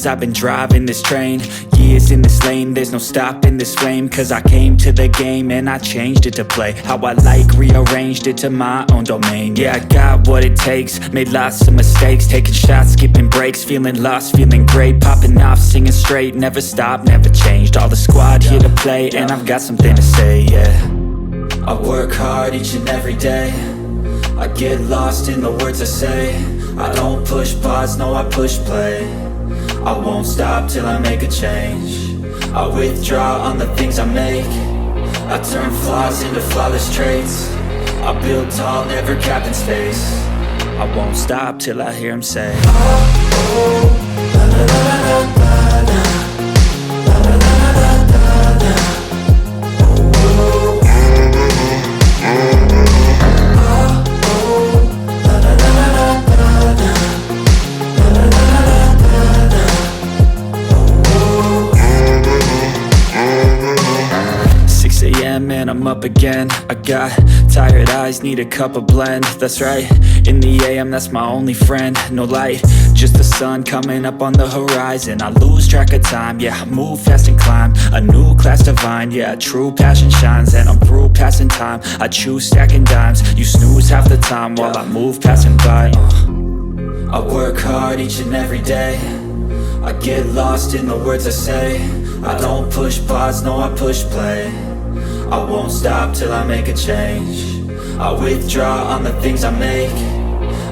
veins, I've been driving this train. Years in this lane, there's no stopping this flame. Cause I came to the game and I changed it to play how I like, rearranged it to my own domain. Yeah, I got what it takes, made lots of mistakes, taking shots, skipping breaks, feeling lost, feeling great, popping off, singing straight, never stopped, never changed. All the squad here to play, and I've got something to say, yeah. I work hard each and every day, I get lost in the words I say. I don't push pause, no I push play. I won't stop till I make a change. I withdraw on the things I make. I turn flaws into flawless traits. I build tall, never capped in space. I won't stop till I hear him say, oh, oh, la la la la la la. And I'm up again. I got tired eyes, need a cup of blend. That's right, in the AM, that's my only friend. No light, just the sun coming up on the horizon. I lose track of time, yeah, I move fast and climb a new class divine, yeah, true passion shines. And I'm through passing time, I choose stacking dimes. You snooze half the time while I move passing by. I work hard each and every day, I get lost in the words I say. I don't push pause, no I push play. I won't stop till I make a change. I withdraw on the things I make.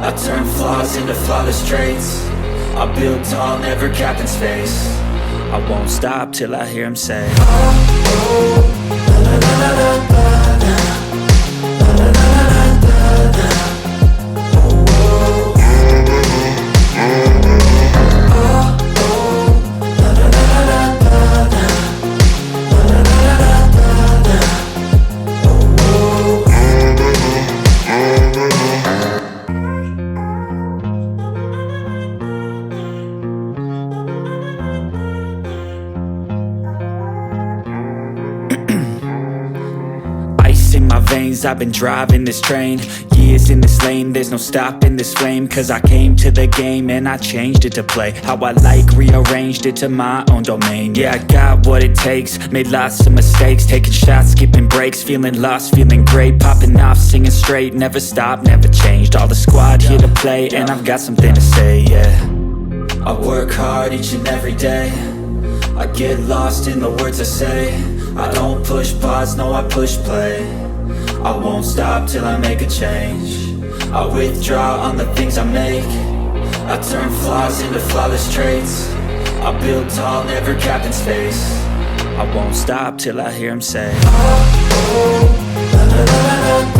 I turn flaws into flawless traits. I build tall, never capped in space. I won't stop till I hear him say, oh, oh, la la la la la la. La la la la la la. Oh, oh. Oh, oh, la la la la la la. La la la la la la. Veins, I've been driving this train. Years in this lane, there's no stopping this flame. Cause I came to the game and I changed it to play how I like, rearranged it to my own domain. Yeah, I got what it takes, made lots of mistakes, taking shots, skipping breaks, feeling lost, feeling great, popping off, singing straight, never stopped, never changed. All the squad here to play, and I've got something to say, yeah. I work hard each and every day, I get lost in the words I say. I don't push pause, no I push play. I won't stop till I make a change. I withdraw on the things I make. I turn flaws into flawless traits. I build tall, never capped in space. I won't stop till I hear him say, oh, oh, la la la la la.